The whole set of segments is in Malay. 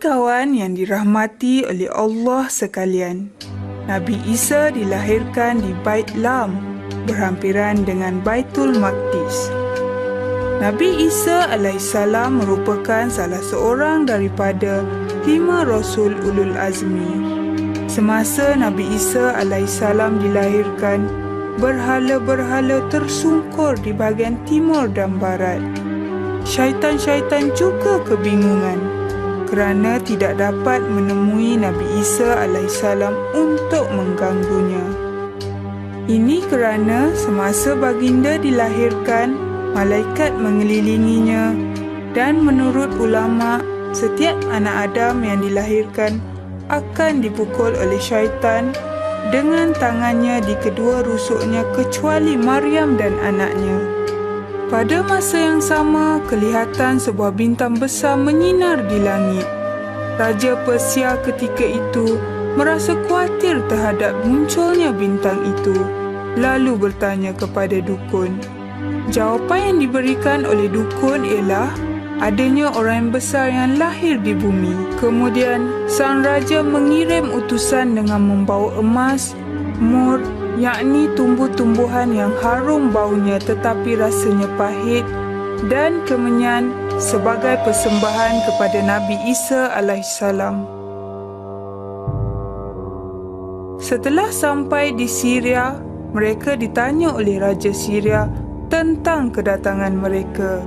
Kawan-kawan yang dirahmati oleh Allah sekalian, Nabi Isa dilahirkan di Bait Lam, berhampiran dengan Baitul Maqdis. Nabi Isa alaihissalam merupakan salah seorang daripada 5 Rasul Ulul Azmi. Semasa Nabi Isa alaihissalam dilahirkan, berhala-berhala tersungkur di bahagian timur dan barat. Syaitan-syaitan juga kebingungan kerana tidak dapat menemui Nabi Isa alaihissalam untuk mengganggunya. Ini kerana semasa baginda dilahirkan, malaikat mengelilinginya dan menurut ulama, setiap anak Adam yang dilahirkan akan dipukul oleh syaitan dengan tangannya di kedua rusuknya kecuali Maryam dan anaknya. Pada masa yang sama, kelihatan sebuah bintang besar menyinar di langit. Raja Persia ketika itu merasa khawatir terhadap munculnya bintang itu, lalu bertanya kepada dukun. Jawapan yang diberikan oleh dukun ialah adanya orang besar yang lahir di bumi. Kemudian, sang raja mengirim utusan dengan membawa emas, mur, yakni tumbuh-tumbuhan yang harum baunya tetapi rasanya pahit, dan kemenyan sebagai persembahan kepada Nabi Isa alaihissalam. Setelah sampai di Syria, mereka ditanya oleh Raja Syria tentang kedatangan mereka.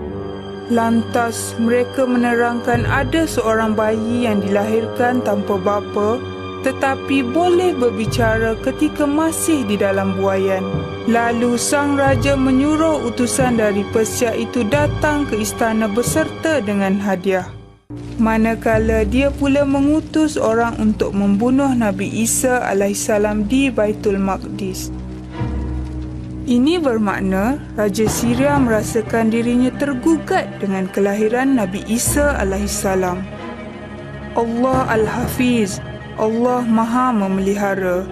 Lantas mereka menerangkan ada seorang bayi yang dilahirkan tanpa bapa tetapi boleh berbicara ketika masih di dalam buaian. Lalu sang raja menyuruh utusan dari Persia itu datang ke istana beserta dengan hadiah. Manakala dia pula mengutus orang untuk membunuh Nabi Isa alaihissalam di Baitul Maqdis. Ini bermakna Raja Syria merasakan dirinya tergugat dengan kelahiran Nabi Isa alaihissalam. Allah Al-Hafiz, Allah Maha Memelihara.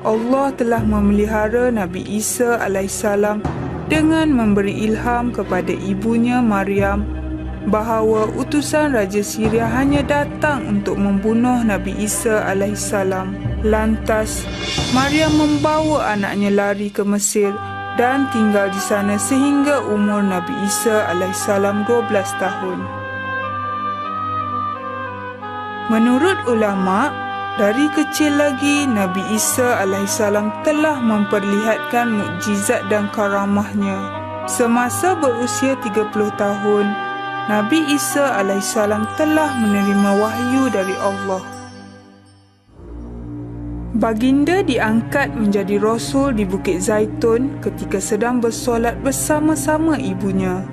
Allah telah memelihara Nabi Isa alaihissalam dengan memberi ilham kepada ibunya Maryam bahawa utusan Raja Syria hanya datang untuk membunuh Nabi Isa alaihissalam. Lantas, Maryam membawa anaknya lari ke Mesir dan tinggal di sana sehingga umur Nabi Isa alaihissalam 12 tahun. Menurut ulama, dari kecil lagi Nabi Isa alaihissalam telah memperlihatkan mukjizat dan karamahnya. Semasa berusia 30 tahun, Nabi Isa alaihissalam telah menerima wahyu dari Allah. Baginda diangkat menjadi Rasul di Bukit Zaitun ketika sedang bersolat bersama-sama ibunya.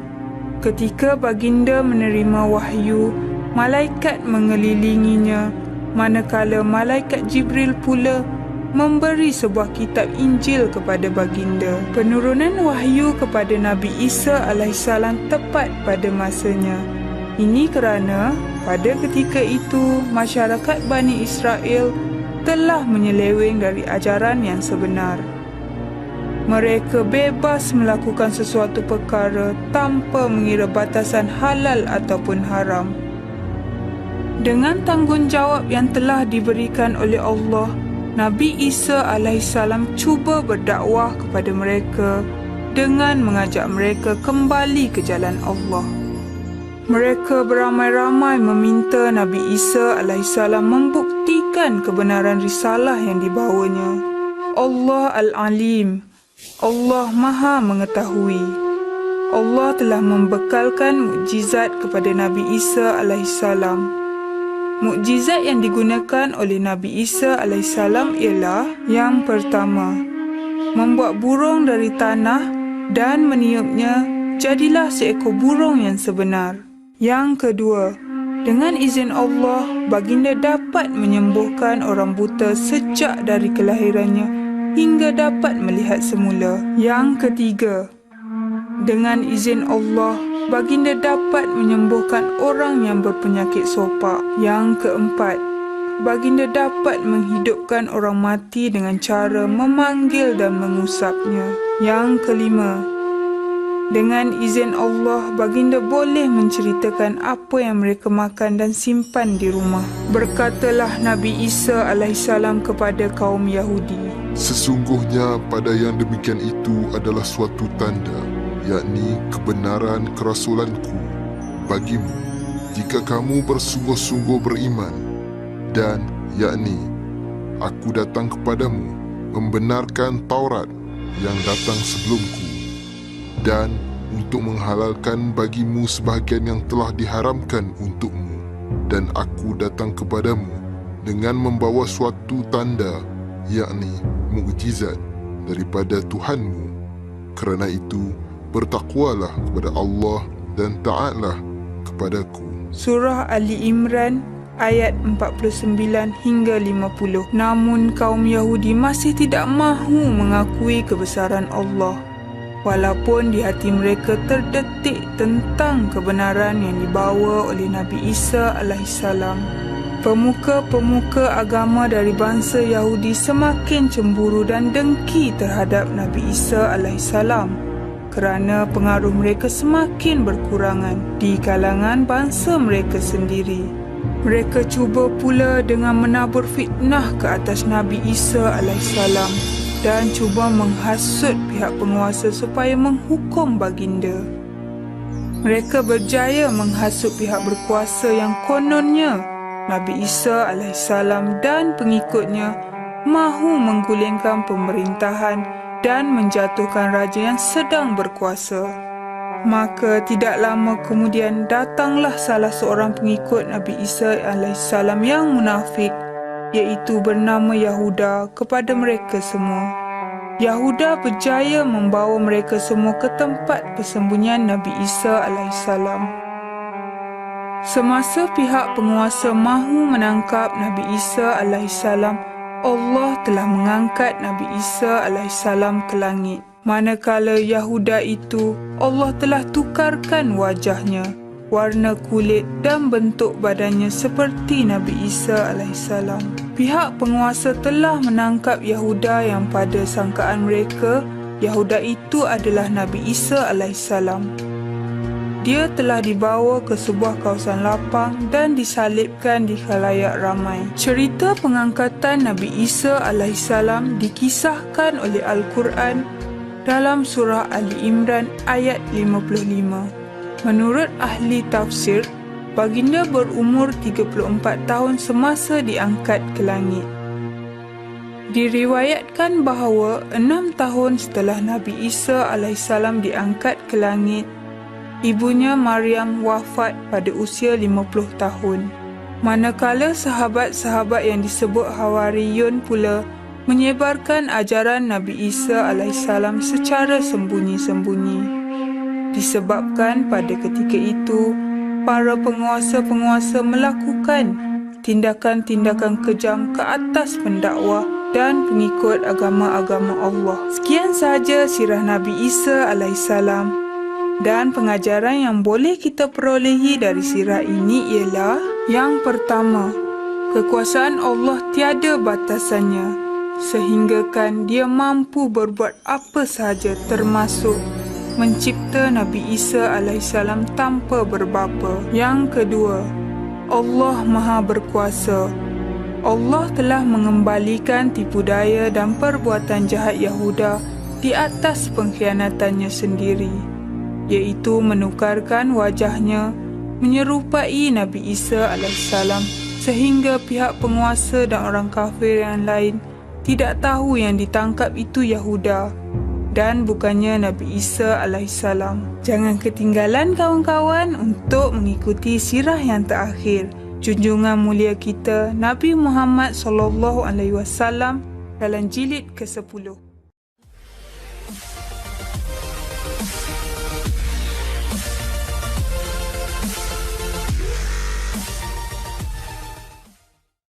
Ketika baginda menerima wahyu, malaikat mengelilinginya, manakala malaikat Jibril pula memberi sebuah kitab Injil kepada baginda. Penurunan wahyu kepada Nabi Isa alaihissalam tepat pada masanya. Ini kerana pada ketika itu masyarakat Bani Israel telah menyeleweng dari ajaran yang sebenar. Mereka bebas melakukan sesuatu perkara tanpa mengira batasan halal ataupun haram. Dengan tanggungjawab yang telah diberikan oleh Allah, Nabi Isa alaihissalam cuba berdakwah kepada mereka dengan mengajak mereka kembali ke jalan Allah. Mereka beramai-ramai meminta Nabi Isa alaihissalam membuktikan kebenaran risalah yang dibawanya. Allah Al-Alim, Allah Maha Mengetahui. Allah telah membekalkan mukjizat kepada Nabi Isa alaihissalam. Mukjizat yang digunakan oleh Nabi Isa alaihissalam ialah yang pertama, membuat burung dari tanah dan meniupnya jadilah seekor burung yang sebenar. Yang kedua, dengan izin Allah, baginda dapat menyembuhkan orang buta sejak dari kelahirannya hingga dapat melihat semula. Yang ketiga, dengan izin Allah, baginda dapat menyembuhkan orang yang berpenyakit sopak. Yang keempat, baginda dapat menghidupkan orang mati dengan cara memanggil dan mengusapnya. Yang kelima, Dengan izin Allah, baginda boleh menceritakan apa yang mereka makan dan simpan di rumah. Berkatalah Nabi Isa alaihissalam kepada kaum Yahudi, "Sesungguhnya pada yang demikian itu adalah suatu tanda, yakni kebenaran kerasulanku bagimu, jika kamu bersungguh-sungguh beriman. Dan yakni, aku datang kepadamu membenarkan Taurat yang datang sebelumku, dan untuk menghalalkan bagimu sebahagian yang telah diharamkan untukmu. Dan aku datang kepadamu dengan membawa suatu tanda, yakni mukjizat daripada Tuhanmu. Kerana itu, bertakwalah kepada Allah dan taatlah kepadaku." Surah Ali Imran ayat 49 hingga 50. Namun kaum Yahudi masih tidak mahu mengakui kebesaran Allah, walaupun di hati mereka terdetik tentang kebenaran yang dibawa oleh Nabi Isa alaihissalam. Pemuka-pemuka agama dari bangsa Yahudi semakin cemburu dan dengki terhadap Nabi Isa alaihissalam kerana pengaruh mereka semakin berkurangan di kalangan bangsa mereka sendiri. Mereka cuba pula dengan menabur fitnah ke atas Nabi Isa alaihissalam dan cuba menghasut pihak penguasa supaya menghukum baginda. Mereka berjaya menghasut pihak berkuasa yang kononnya Nabi Isa alaihissalam dan pengikutnya mahu menggulingkan pemerintahan dan menjatuhkan raja yang sedang berkuasa. Maka tidak lama kemudian datanglah salah seorang pengikut Nabi Isa alaihissalam yang munafik, iaitu bernama Yahuda, kepada mereka semua. Yahuda berjaya membawa mereka semua ke tempat persembunyian Nabi Isa alaihissalam. Semasa pihak penguasa mahu menangkap Nabi Isa alaihissalam, Allah telah mengangkat Nabi Isa alaihissalam ke langit. Manakala Yahuda itu, Allah telah tukarkan wajahnya, warna kulit dan bentuk badannya seperti Nabi Isa alaihissalam. Pihak penguasa telah menangkap Yahuda yang pada sangkaan mereka, Yahuda itu adalah Nabi Isa alaihissalam. Dia telah dibawa ke sebuah kawasan lapang dan disalibkan di khalayak ramai. Cerita pengangkatan Nabi Isa alaihissalam dikisahkan oleh Al-Quran dalam surah Ali Imran ayat 55. Menurut ahli tafsir, baginda berumur 34 tahun semasa diangkat ke langit. Diriwayatkan bahawa 6 tahun setelah Nabi Isa alaihissalam diangkat ke langit, ibunya Maryam wafat pada usia 50 tahun. Manakala sahabat-sahabat yang disebut Hawariyun pula menyebarkan ajaran Nabi Isa alaihissalam secara sembunyi-sembunyi. Disebabkan pada ketika itu, para penguasa-penguasa melakukan tindakan-tindakan kejam ke atas pendakwah dan pengikut agama-agama Allah. Sekian sahaja sirah Nabi Isa alaihissalam. Dan pengajaran yang boleh kita perolehi dari sirah ini ialah: yang pertama, kekuasaan Allah tiada batasannya, sehinggakan Dia mampu berbuat apa sahaja, termasuk mencipta Nabi Isa alaihissalam tanpa berbapa. Yang kedua, Allah Maha Berkuasa. Allah telah mengembalikan tipu daya dan perbuatan jahat Yahuda di atas pengkhianatannya sendiri, iaitu menukarkan wajahnya menyerupai Nabi Isa alaihissalam sehingga pihak penguasa dan orang kafir yang lain tidak tahu yang ditangkap itu Yahuda dan bukannya Nabi Isa alaihissalam. Jangan ketinggalan kawan-kawan untuk mengikuti sirah yang terakhir junjungan mulia kita Nabi Muhammad SAW dalam jilid ke-10.